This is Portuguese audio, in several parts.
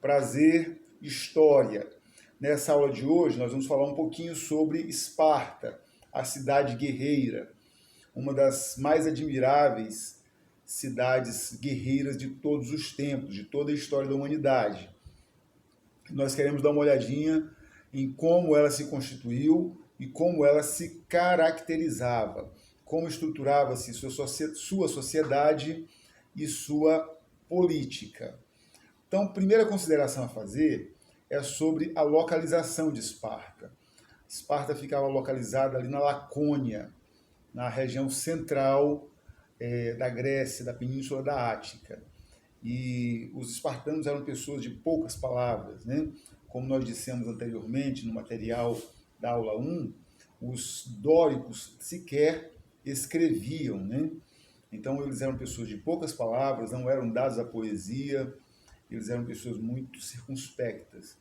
Prazer, História. Nessa aula de hoje, nós vamos falar um pouquinho sobre Esparta, a cidade guerreira, uma das mais admiráveis cidades guerreiras de todos os tempos, de toda a história da humanidade. Nós queremos dar uma olhadinha em como ela se constituiu e como ela se caracterizava, como estruturava-se sua sociedade e sua política. Então, primeira consideração a fazer é sobre a localização de Esparta. Esparta ficava localizada ali na Lacônia, na região central da Grécia, da Península da Ática. E os espartanos eram pessoas de poucas palavras, né? Como nós dissemos anteriormente no material da aula 1, os dóricos sequer escreviam, né? Então eles eram pessoas de poucas palavras, não eram dados à poesia, eles eram pessoas muito circunspectas.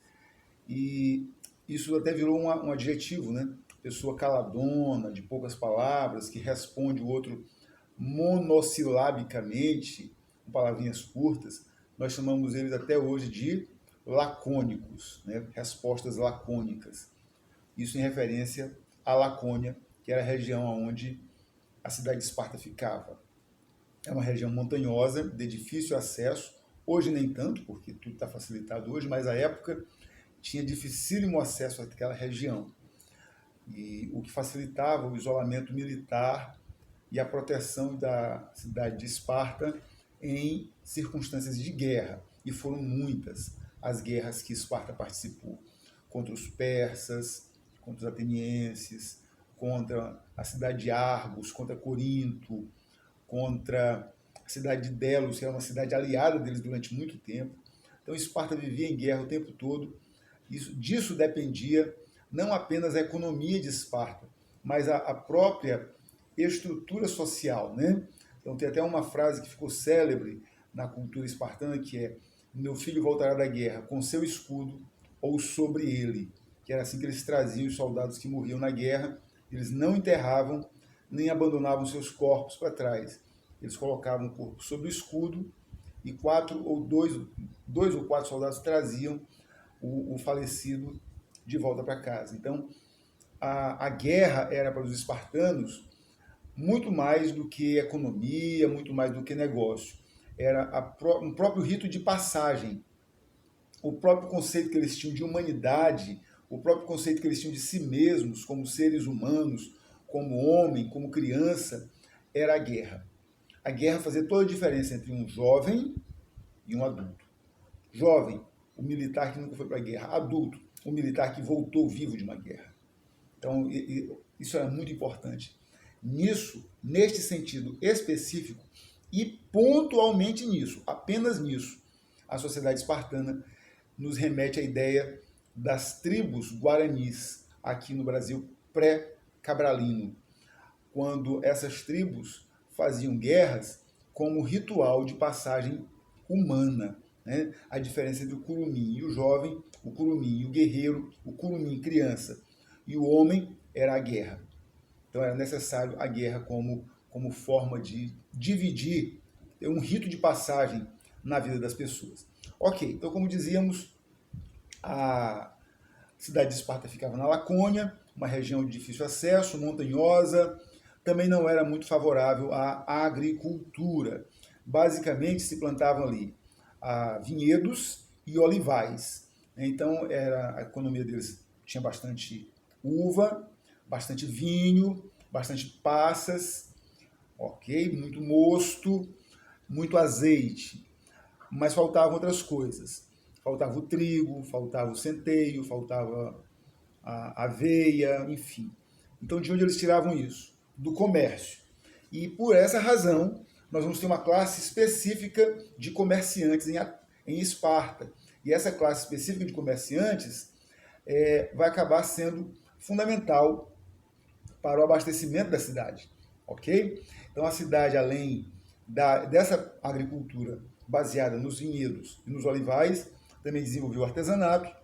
E isso até virou um adjetivo, né? Pessoa caladona, de poucas palavras, que responde o outro monossilabicamente, com palavrinhas curtas. Nós chamamos eles até hoje de lacônicos, né? Respostas lacônicas. Isso em referência à Lacônia, que era a região onde a cidade de Esparta ficava. É uma região montanhosa, de difícil acesso. Hoje nem tanto, porque tudo está facilitado hoje, mas à época tinha dificílimo acesso àquela região. E o que facilitava o isolamento militar e a proteção da cidade de Esparta em circunstâncias de guerra. E foram muitas as guerras que Esparta participou. Contra os persas, contra os atenienses, contra a cidade de Argos, contra Corinto, contra a cidade de Delos, que era uma cidade aliada deles durante muito tempo. Então Esparta vivia em guerra o tempo todo. Disso dependia não apenas a economia de Esparta, mas a própria estrutura social, né? Então tem até uma frase que ficou célebre na cultura espartana, que é: meu filho voltará da guerra com seu escudo ou sobre ele, que era assim que eles traziam os soldados que morriam na guerra. Eles não enterravam, nem abandonavam seus corpos para trás. Eles colocavam o corpo sobre o escudo e dois ou quatro soldados traziam o falecido de volta para casa. Então, a guerra era para os espartanos muito mais do que economia, muito mais do que negócio. Era um próprio rito de passagem. O próprio conceito que eles tinham de humanidade, o próprio conceito que eles tinham de si mesmos, como seres humanos, como homem, como criança, era a guerra. A guerra fazia toda a diferença entre um jovem e um adulto. Jovem, o militar que nunca foi para a guerra. Adulto, o militar que voltou vivo de uma guerra. Então, isso era muito importante. Neste sentido específico, e pontualmente nisso, apenas nisso, a sociedade espartana nos remete à ideia das tribos guaranis, aqui no Brasil pré-cabralino, quando essas tribos faziam guerras como ritual de passagem humana, né? A diferença entre o curumim e o jovem, o curumim e o guerreiro, o curumim criança e o homem era a guerra. Então era necessário a guerra como forma de dividir, um rito de passagem na vida das pessoas. Ok, então como dizíamos, a cidade de Esparta ficava na Lacônia, uma região de difícil acesso, montanhosa, também não era muito favorável à agricultura. Basicamente se plantavam ali vinhedos e olivais. Então a economia deles tinha bastante uva, bastante vinho, bastante passas, ok? Muito mosto, muito azeite. Mas faltavam outras coisas. Faltava o trigo, faltava o centeio, faltava a aveia, enfim. Então, de onde eles tiravam isso? Do comércio. E por essa razão, nós vamos ter uma classe específica de comerciantes em Esparta. E essa classe específica de comerciantes vai acabar sendo fundamental para o abastecimento da cidade, ok? Então a cidade, além dessa agricultura baseada nos vinhedos e nos olivais, também desenvolveu o artesanato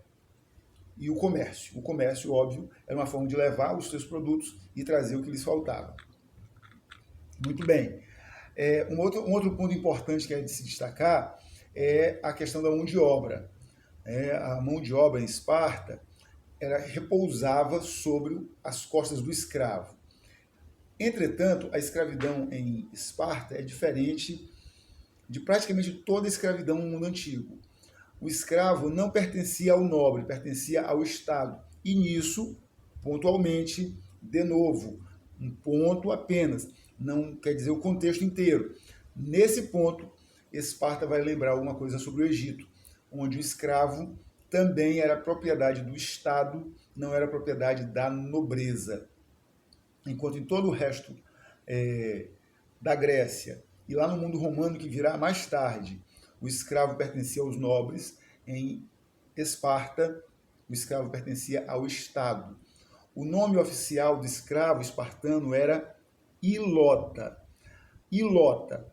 e o comércio. O comércio, óbvio, era uma forma de levar os seus produtos e trazer o que lhes faltava. Muito bem. Um outro ponto importante que é de se destacar é a questão da mão de obra. a mão de obra em Esparta repousava sobre as costas do escravo. Entretanto, a escravidão em Esparta é diferente de praticamente toda a escravidão no mundo antigo. O escravo não pertencia ao nobre, pertencia ao Estado. E nisso, pontualmente, de novo, um ponto apenas, não quer dizer o contexto inteiro. Nesse ponto, Esparta vai lembrar alguma coisa sobre o Egito, onde o escravo também era propriedade do Estado, não era propriedade da nobreza. Enquanto em todo o resto da Grécia e lá no mundo romano que virá mais tarde, o escravo pertencia aos nobres, em Esparta, o escravo pertencia ao Estado. O nome oficial do escravo espartano era ilota. Ilota.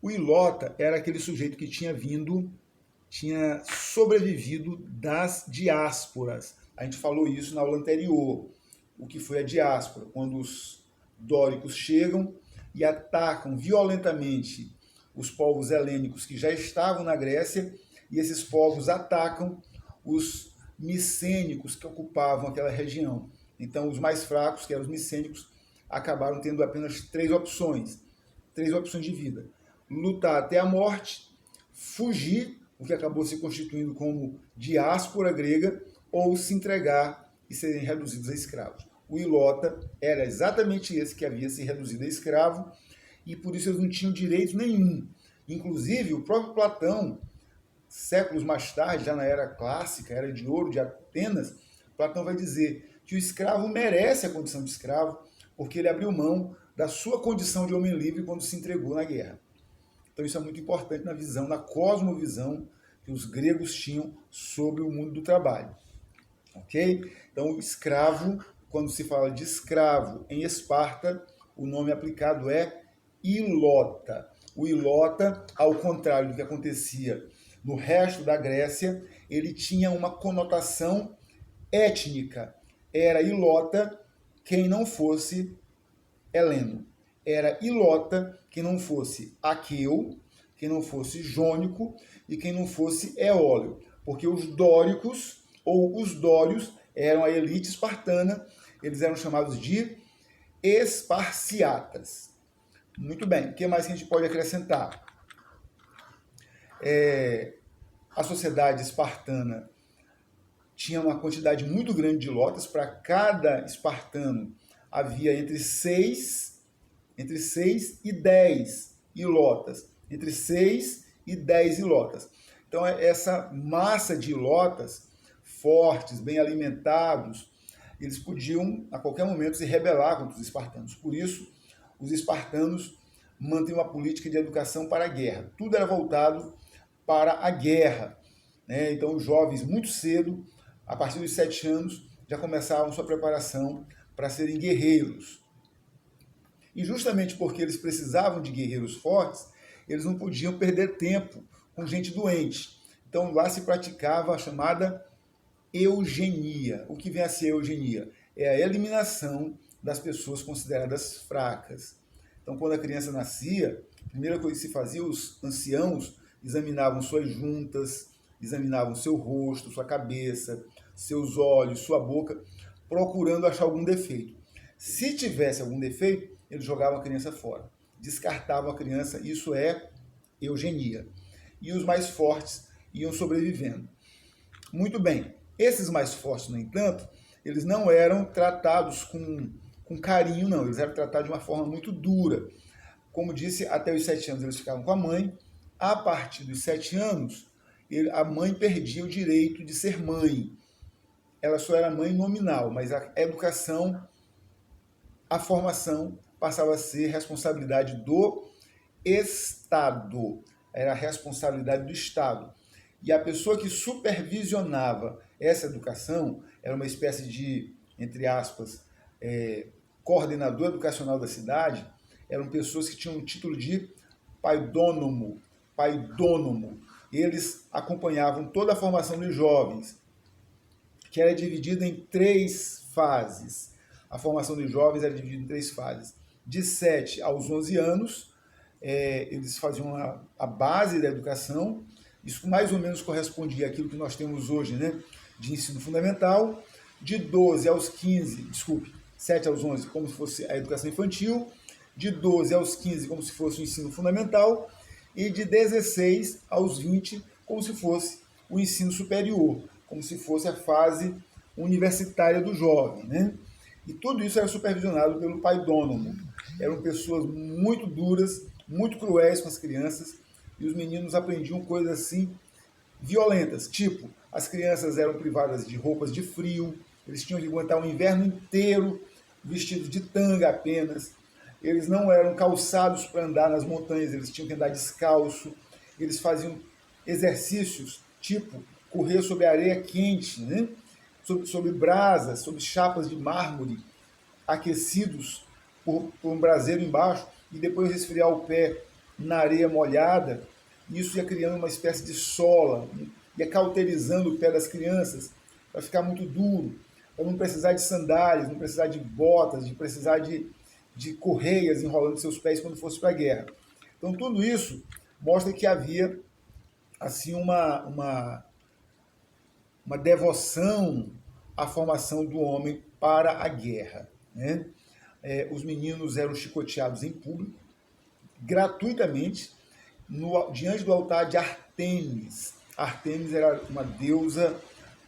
O ilota era aquele sujeito que tinha sobrevivido das diásporas. A gente falou isso na aula anterior. O que foi a diáspora? Quando os dóricos chegam e atacam violentamente os povos helênicos que já estavam na Grécia, e esses povos atacam os micênicos que ocupavam aquela região. Então, os mais fracos, que eram os micênicos, acabaram tendo apenas três opções de vida: lutar até a morte, fugir, o que acabou se constituindo como diáspora grega, ou se entregar e serem reduzidos a escravos. O ilota era exatamente esse que havia se reduzido a escravo, e por isso eles não tinham direito nenhum. Inclusive, o próprio Platão, séculos mais tarde, já na era clássica, era de ouro de Atenas, Platão vai dizer que o escravo merece a condição de escravo, porque ele abriu mão da sua condição de homem livre quando se entregou na guerra. Então isso é muito importante na visão, na cosmovisão que os gregos tinham sobre o mundo do trabalho. Ok? Então, escravo, quando se fala de escravo em Esparta, o nome aplicado é ilota. O ilota, ao contrário do que acontecia no resto da Grécia, ele tinha uma conotação étnica. Era ilota quem não fosse heleno. Era ilota quem não fosse aqueu, quem não fosse jônico e quem não fosse eólio. Porque os dóricos ou os dórios eram a elite espartana, eles eram chamados de esparciatas. Muito bem, o que mais que a gente pode acrescentar? A sociedade espartana tinha uma quantidade muito grande de ilotas. Para cada espartano havia entre 6 e 10 ilotas. Entre 6 e 10 ilotas. Então, essa massa de ilotas fortes, bem alimentados, eles podiam, a qualquer momento, se rebelar contra os espartanos. Por isso, os espartanos mantêm uma política de educação para a guerra. Tudo era voltado para a guerra. Então, os jovens, muito cedo, a partir dos 7 anos, já começavam sua preparação para serem guerreiros. E justamente porque eles precisavam de guerreiros fortes, eles não podiam perder tempo com gente doente. Então, lá se praticava a chamada eugenia. O que vem a ser eugenia? É a eliminação das pessoas consideradas fracas. Então, quando a criança nascia, a primeira coisa que se fazia, os anciãos examinavam suas juntas, examinavam seu rosto, sua cabeça, seus olhos, sua boca, procurando achar algum defeito. Se tivesse algum defeito, eles jogavam a criança fora, descartavam a criança, isso é eugenia. E os mais fortes iam sobrevivendo. Muito bem, esses mais fortes, no entanto, eles não eram tratados com carinho, não, eles eram tratados de uma forma muito dura. Como disse, até os 7 anos eles ficavam com a mãe. A partir dos 7 anos, a mãe perdia o direito de ser mãe. Ela só era mãe nominal, mas a educação, a formação, passava a ser responsabilidade do Estado. Era a responsabilidade do Estado. E a pessoa que supervisionava essa educação era uma espécie de, entre aspas, coordenador educacional da cidade. Eram pessoas que tinham o título de paidônomo. Eles acompanhavam toda a formação dos jovens, que era dividida em 3 fases. A formação dos jovens era dividida em 3 fases. De 7 aos 11 anos, eles faziam a base da educação. Isso mais ou menos correspondia àquilo que nós temos hoje, né, de ensino fundamental. De 12 aos 15, desculpe, 7 aos 11, como se fosse a educação infantil. De 12 aos 15, como se fosse o ensino fundamental. E de 16 aos 20, como se fosse o ensino superior, como se fosse a fase universitária do jovem, né? E tudo isso era supervisionado pelo pai Dônomo. Eram pessoas muito duras, muito cruéis com as crianças, e os meninos aprendiam coisas assim violentas, tipo, as crianças eram privadas de roupas de frio, eles tinham que aguentar o inverno inteiro vestidos de tanga apenas, eles não eram calçados para andar nas montanhas, eles tinham que andar descalço, eles faziam exercícios, tipo, correr sobre areia quente, né? sobre brasas, sobre chapas de mármore, aquecidos por um braseiro embaixo, e depois resfriar o pé na areia molhada. Isso ia criando uma espécie de sola, ia cauterizando o pé das crianças para ficar muito duro, para não precisar de sandálias, não precisar de botas, de precisar de correias enrolando seus pés quando fosse para a guerra. Então, tudo isso mostra que havia assim uma devoção à formação do homem para a guerra, né? Os meninos eram chicoteados em público, gratuitamente, diante do altar de Artemis. Artemis era uma deusa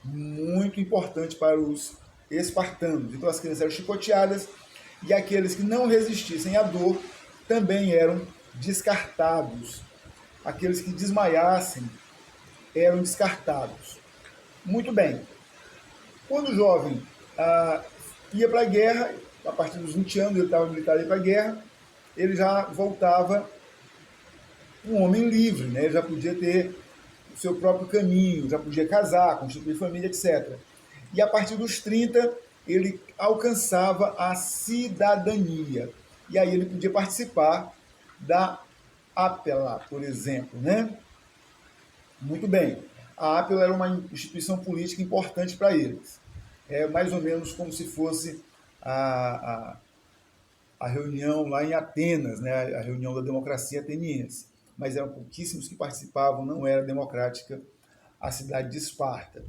muito importante para os espartanos. Então as crianças eram chicoteadas e aqueles que não resistissem à dor também eram descartados. Aqueles que desmaiassem eram descartados. Muito bem. Quando o jovem ia para a guerra, a partir dos 20 anos ele estava militado para a guerra, ele já voltava um homem livre, né? Ele já podia ter o seu próprio caminho, já podia casar, constituir família, etc. E a partir dos 30, ele alcançava a cidadania. E aí ele podia participar da APELA, por exemplo, né? Muito bem. A APELA era uma instituição política importante para eles. É mais ou menos como se fosse a reunião lá em Atenas, né? A reunião da democracia ateniense. Mas eram pouquíssimos que participavam, não era democrática a cidade de Esparta.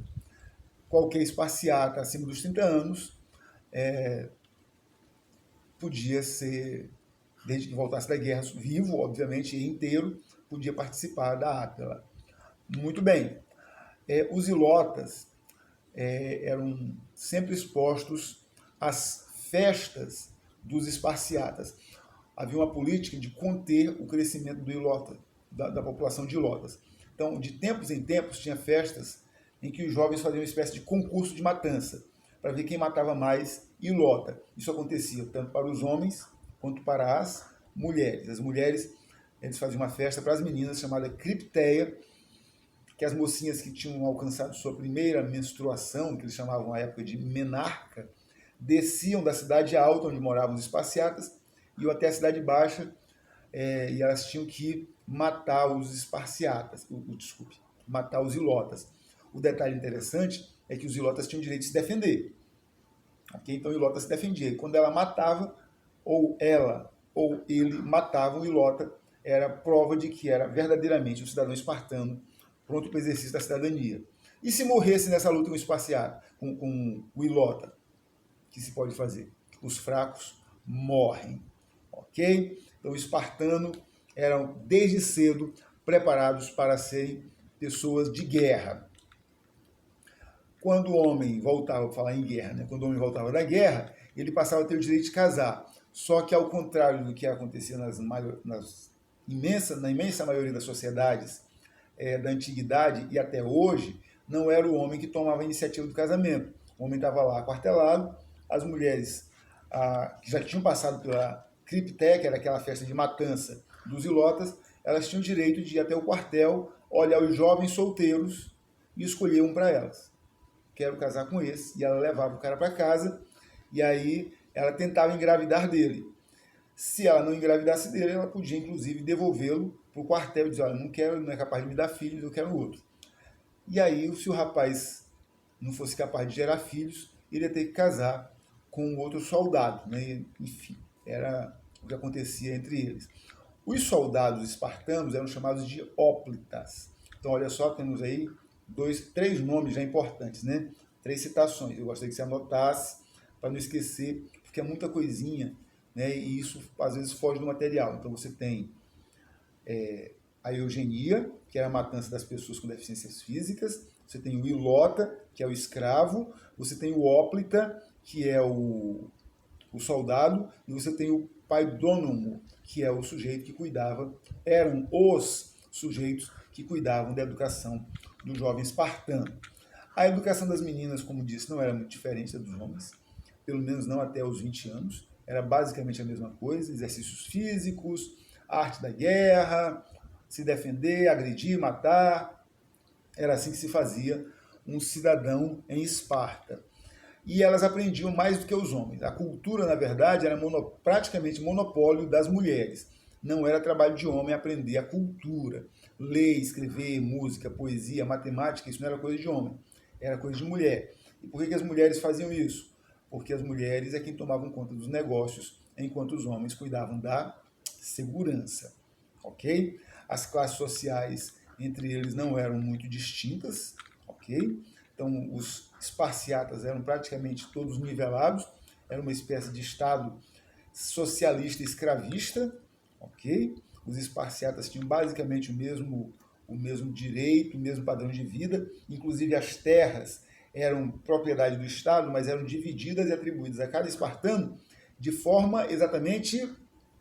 Qualquer esparciata acima dos 30 anos podia ser, desde que voltasse da guerra, vivo, obviamente, e inteiro, podia participar da APELA. Muito bem. Os ilotas eram sempre expostos às festas dos esparciatas. Havia uma política de conter o crescimento do ilota, da população de ilotas. Então, de tempos em tempos, tinha festas em que os jovens faziam uma espécie de concurso de matança, para ver quem matava mais ilota. Isso acontecia tanto para os homens quanto para as mulheres. As mulheres, eles faziam uma festa para as meninas chamada cripteia, que as mocinhas que tinham alcançado sua primeira menstruação, que eles chamavam à época de menarca, desciam da cidade alta, onde moravam os esparciatas, iam até a cidade baixa, e elas tinham que matar os esparciatas, desculpe, matar os ilotas. O detalhe interessante é que os ilotas tinham o direito de se defender. Okay? Então o ilota se defendia. E quando ela matava, ou ela ou ele matavam o ilota, era prova de que era verdadeiramente um cidadão espartano pronto para o exercício da cidadania. E se morresse nessa luta com o esparciado, com o ilota, o que se pode fazer? Os fracos morrem. Ok? Então, os espartanos eram, desde cedo, preparados para serem pessoas de guerra. Quando o homem voltava, vou falar em guerra, né? Quando o homem voltava da guerra, ele passava a ter o direito de casar. Só que, ao contrário do que acontecia na imensa maioria das sociedades da antiguidade e até hoje, não era o homem que tomava a iniciativa do casamento. O homem estava lá aquartelado, as mulheres que já tinham passado pela cripté, que era aquela festa de matança dos ilotas, elas tinham o direito de ir até o quartel, olhar os jovens solteiros e escolher um para elas. Quero casar com esse. E ela levava o cara para casa, e aí ela tentava engravidar dele. Se ela não engravidasse dele, ela podia, inclusive, devolvê-lo para o quartel e dizer, olha, não quero, não é capaz de me dar filhos, eu quero outro. E aí, se o rapaz não fosse capaz de gerar filhos, ele ia ter que casar com outro soldado, né? Enfim, era o que acontecia entre eles. Os soldados espartanos eram chamados de óplitas. Então, olha só, temos aí três nomes já importantes, né? 3 citações. Eu gostaria que você anotasse para não esquecer, porque é muita coisinha, né? E isso às vezes foge do material. Então, você tem a eugenia, que é a matança das pessoas com deficiências físicas. Você tem o ilota, que é o escravo. Você tem o óplita, que é o soldado. E você tem o paidônomo, que é o sujeito que cuidava, eram os sujeitos que cuidavam da educação do jovem espartano. A educação das meninas, como disse, não era muito diferente da dos homens, pelo menos não até os 20 anos. Era basicamente a mesma coisa, exercícios físicos, arte da guerra, se defender, agredir, matar. Era assim que se fazia um cidadão em Esparta. E elas aprendiam mais do que os homens. A cultura, na verdade, era praticamente monopólio das mulheres. Não era trabalho de homem aprender a cultura. Ler, escrever, música, poesia, matemática, isso não era coisa de homem. Era coisa de mulher. E por que as mulheres faziam isso? Porque as mulheres é quem tomavam conta dos negócios, enquanto os homens cuidavam da segurança. Ok? As classes sociais entre eles não eram muito distintas. Ok? Então, os esparciatas eram praticamente todos nivelados. Era uma espécie de Estado socialista escravista. Ok? Os esparciatas tinham basicamente o mesmo direito, o mesmo padrão de vida. Inclusive, as terras eram propriedade do Estado, mas eram divididas e atribuídas a cada espartano de forma exatamente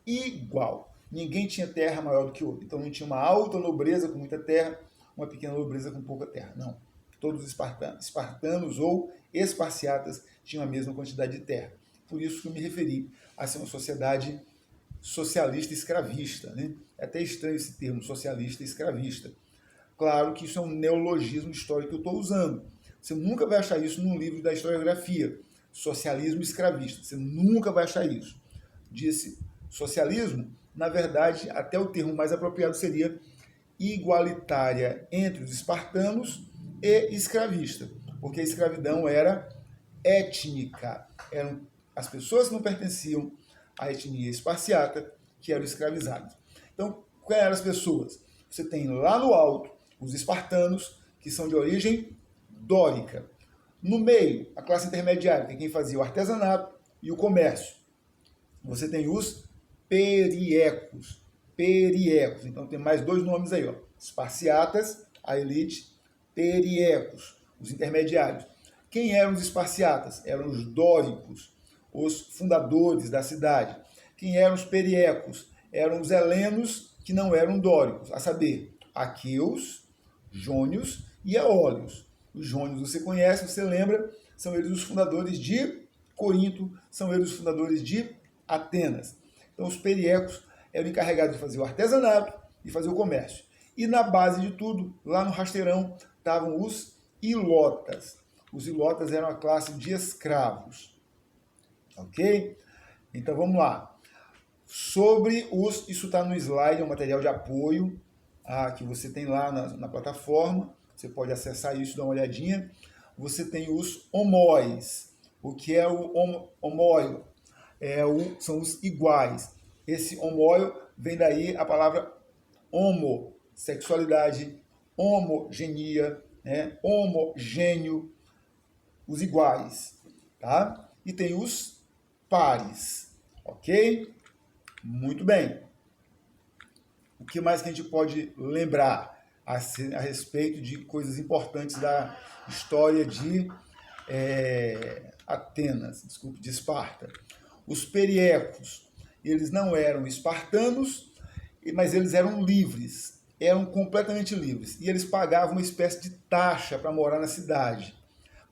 igual. Ninguém tinha terra maior do que o outro. Então, não tinha uma alta nobreza com muita terra, uma pequena nobreza com pouca terra. Não. Todos os espartanos ou esparciatas tinham a mesma quantidade de terra. Por isso que eu me referi a ser uma sociedade socialista escravista. Né? É até estranho esse termo, socialista escravista. Claro que isso é um neologismo histórico que eu estou usando. Você nunca vai achar isso num livro da historiografia. Socialismo escravista. Você nunca vai achar isso. Disse socialismo, na verdade, até o termo mais apropriado seria igualitária entre os espartanos e escravista, porque a escravidão era étnica. Eram as pessoas que não pertenciam à etnia esparciata que eram escravizadas. Então, quais eram as pessoas? Você tem lá no alto os espartanos, que são de origem dórica. No meio, a classe intermediária, que é quem fazia o artesanato e o comércio. Você tem os periecos. Periecos. Então tem mais 2 nomes aí, ó. Esparciatas, a elite, periecos, os intermediários. Quem eram os esparciatas? Eram os dóricos, os fundadores da cidade. Quem eram os periecos? Eram os helenos que não eram dóricos, a saber, aqueus, jônios e eólios. Os jônios você conhece, você lembra, são eles os fundadores de Corinto, são eles os fundadores de Atenas. Então os periecos eram encarregados de fazer o artesanato e fazer o comércio. E na base de tudo, lá no rasteirão, estavam os ilotas. Os ilotas eram a classe de escravos. Ok? Então vamos lá. Sobre os... Isso está no slide, é um material de apoio que você tem lá na plataforma. Você pode acessar isso, dar uma olhadinha. Você tem os homóis. O que é o homóio? São os iguais. Esse homóio vem daí a palavra homo, sexualidade, homogenia, né? Homogêneo, os iguais, tá? E tem os pares, ok? Muito bem. O que mais que a gente pode lembrar a respeito de coisas importantes da história de Atenas, desculpe, de Esparta? Os periecos, eles não eram espartanos, mas eles eram livres, eram completamente livres. E eles pagavam uma espécie de taxa para morar na cidade,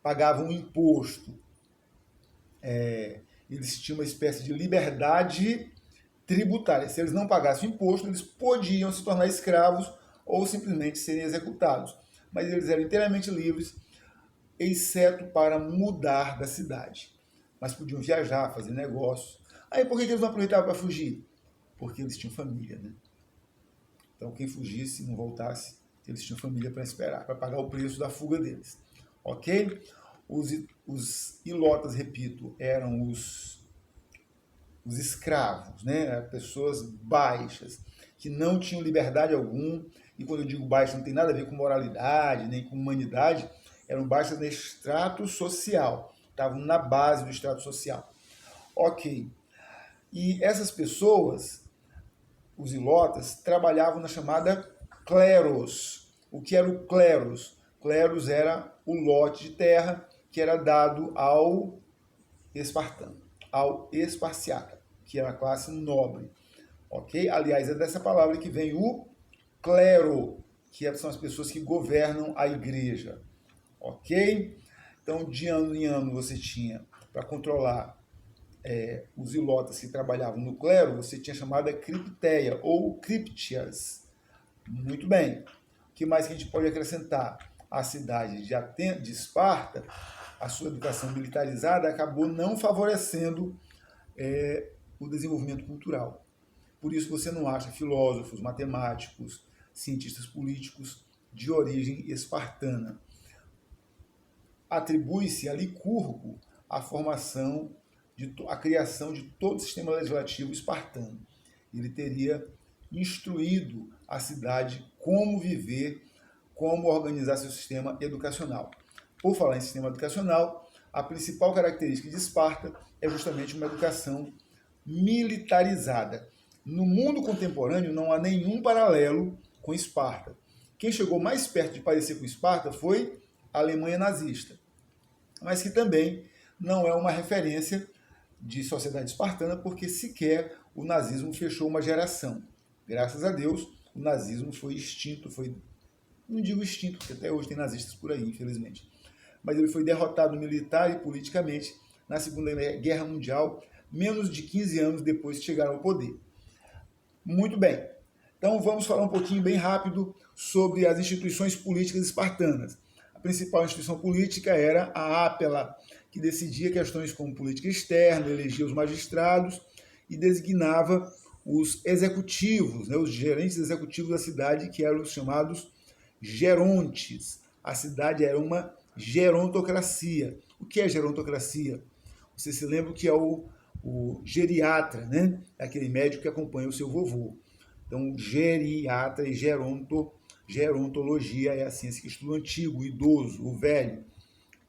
pagavam um imposto. Eles tinham uma espécie de liberdade tributária. Se eles não pagassem imposto, eles podiam se tornar escravos ou simplesmente serem executados. Mas eles eram inteiramente livres, exceto para mudar da cidade. Mas podiam viajar, fazer negócios. Aí por que eles não aproveitavam para fugir? Porque eles tinham família, né? Então quem fugisse, não voltasse, eles tinham família para esperar, para pagar o preço da fuga deles. Ok? Os ilotas, repito, eram os escravos, né? Pessoas baixas, que não tinham liberdade alguma, e quando eu digo baixa não tem nada a ver com moralidade, nem com humanidade, eram baixas no extrato social, estavam na base do extrato social. Ok. E essas pessoas, os ilotas, trabalhavam na chamada cleros. O que era o cleros? Cleros era o lote de terra que era dado ao espartano, ao esparciata, que era a classe nobre. Ok? Aliás, é dessa palavra que vem o clero, que são as pessoas que governam a igreja. Ok? Então, de ano em ano, você tinha, para controlar os ilotas que trabalhavam no clero, você tinha chamada cripteia ou criptias. Muito bem. O que mais que a gente pode acrescentar? A cidade de Esparta, a sua educação militarizada acabou não favorecendo o desenvolvimento cultural. Por isso você não acha filósofos, matemáticos, cientistas políticos de origem espartana. Atribui-se a Licurgo a formação, a criação de todo o sistema legislativo espartano. Ele teria instruído a cidade como viver, como organizar seu sistema educacional. Por falar em sistema educacional, a principal característica de Esparta é justamente uma educação militarizada. No mundo contemporâneo não há nenhum paralelo com Esparta. Quem chegou mais perto de parecer com Esparta foi a Alemanha nazista, mas que também não é uma referência de sociedade espartana, porque sequer o nazismo fechou uma geração. Graças a Deus, o nazismo foi extinto, não digo extinto, porque até hoje tem nazistas por aí, infelizmente, mas ele foi derrotado militar e politicamente na Segunda Guerra Mundial, menos de 15 anos depois que chegaram ao poder. Muito bem. Então vamos falar um pouquinho bem rápido sobre as instituições políticas espartanas. A principal instituição política era a Ápela, que decidia questões como política externa, elegia os magistrados e designava os executivos, os gerentes executivos da cidade, que eram os chamados gerontes. A cidade era uma gerontocracia. O que é gerontocracia? Você se lembra que é o geriatra, né? É aquele médico que acompanha o seu vovô. Então, geriatra e gerontologia é a ciência que estuda o antigo, o idoso, o velho.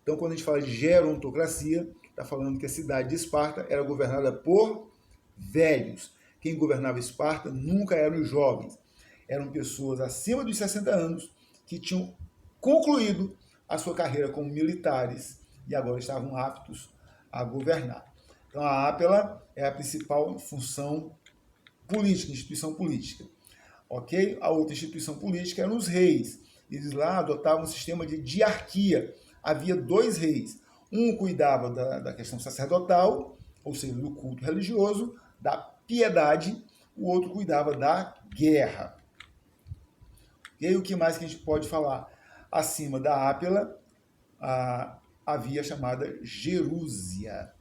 Então, quando a gente fala de gerontocracia, está falando que a cidade de Esparta era governada por velhos. Quem governava Esparta nunca eram os jovens. Eram pessoas acima dos 60 anos que tinham concluído a sua carreira como militares e agora estavam aptos a governar. Então, a Ápela é a principal função política, instituição política. Ok? A outra instituição política eram os reis. Eles lá adotavam um sistema de diarquia. Havia 2 reis. Um cuidava da questão sacerdotal, ou seja, do culto religioso, da piedade, o outro cuidava da guerra. E aí o que mais que a gente pode falar? Acima da Ápela havia a chamada Gerúsia.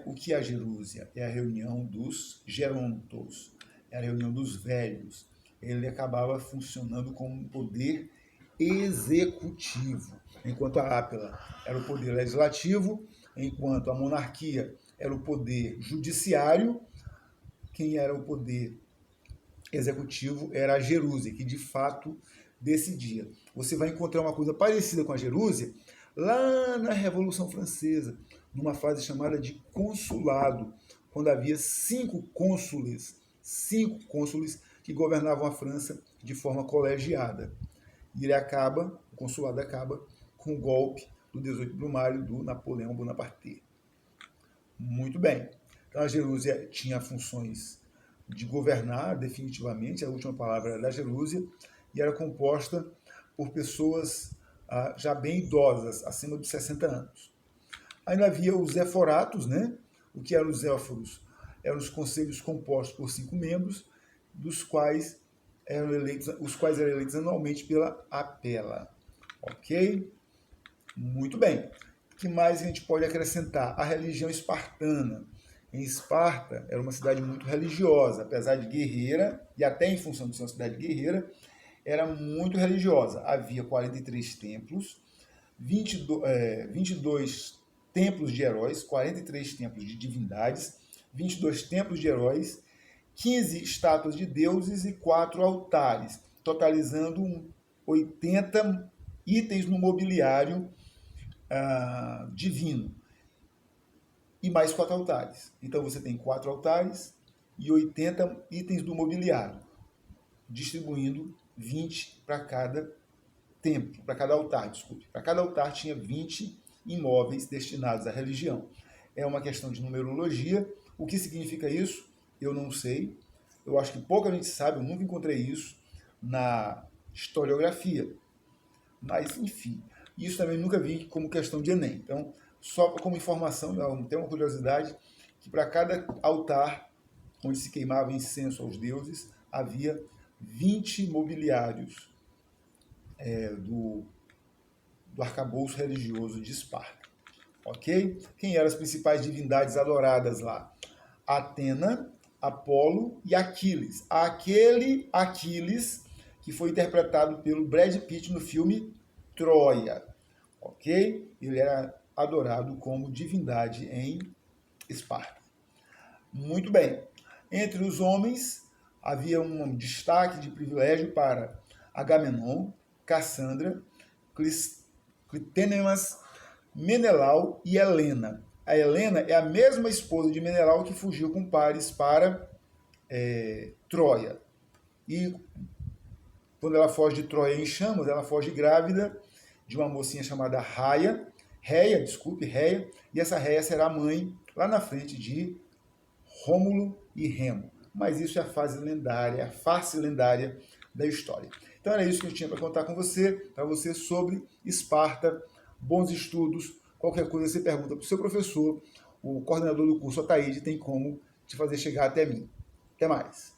O que é a Gerúsia? É a reunião dos gerontos, é a reunião dos velhos. Ele acabava funcionando como um poder executivo, enquanto a Ápela era o poder legislativo, enquanto a monarquia era o poder judiciário, quem era o poder executivo era a Gerúsia, que de fato decidia. Você vai encontrar uma coisa parecida com a Gerúsia lá na Revolução Francesa, numa fase chamada de consulado, quando havia 5 cônsules que governavam a França de forma colegiada. E o consulado acaba com o golpe do 18 de Brumário do Napoleão Bonaparte. Muito bem. Então a Gerúsia tinha funções de governar definitivamente, a última palavra era da Gerúsia, e era composta por pessoas já bem idosas, acima de 60 anos. Ainda havia os eforatos, né? O que eram os éforos? Eram os conselhos compostos por 5 membros, os quais eram eleitos anualmente pela Ápela. Ok? Muito bem. O que mais a gente pode acrescentar? A religião espartana. Em Esparta, era uma cidade muito religiosa, apesar de guerreira, e até em função de ser uma cidade guerreira, era muito religiosa. Havia 43 templos, 22 templos de heróis, 43 templos de divindades, 22 templos de heróis, 15 estátuas de deuses e 4 altares. totalizando 80 itens no mobiliário divino, e mais 4 altares. Então você tem 4 altares e 80 itens do mobiliário, distribuindo 20 para cada templo, para cada altar, desculpe. Para cada altar tinha 20 imóveis destinados à religião. É uma questão de numerologia. O que significa isso? Eu não sei. Eu acho que pouca gente sabe, eu nunca encontrei isso na historiografia. Mas, enfim, isso também nunca vi como questão de Enem. Então, só como informação, tem uma curiosidade, que para cada altar onde se queimava incenso aos deuses, havia 20 mobiliários do arcabouço religioso de Esparta. Ok? Quem eram as principais divindades adoradas lá? Atena, Apolo e Aquiles. Aquele Aquiles que foi interpretado pelo Brad Pitt no filme Troia. Ok? Ele era adorado como divindade em Esparta. Muito bem. Entre os homens, havia um destaque de privilégio para Agamenon, Cassandra, Clitênemas, Menelau e Helena. A Helena é a mesma esposa de Menelau que fugiu com Paris para Troia. E quando ela foge de Troia em chamas, ela foge grávida de uma mocinha chamada Réia, e essa Réia será mãe lá na frente de Rômulo e Remo. Mas isso é a fase lendária, a face lendária da história. Então era isso que eu tinha para contar com você, para você sobre Esparta. Bons estudos. Qualquer coisa você pergunta para o seu professor, o coordenador do curso, Ataíde, tem como te fazer chegar até mim. Até mais.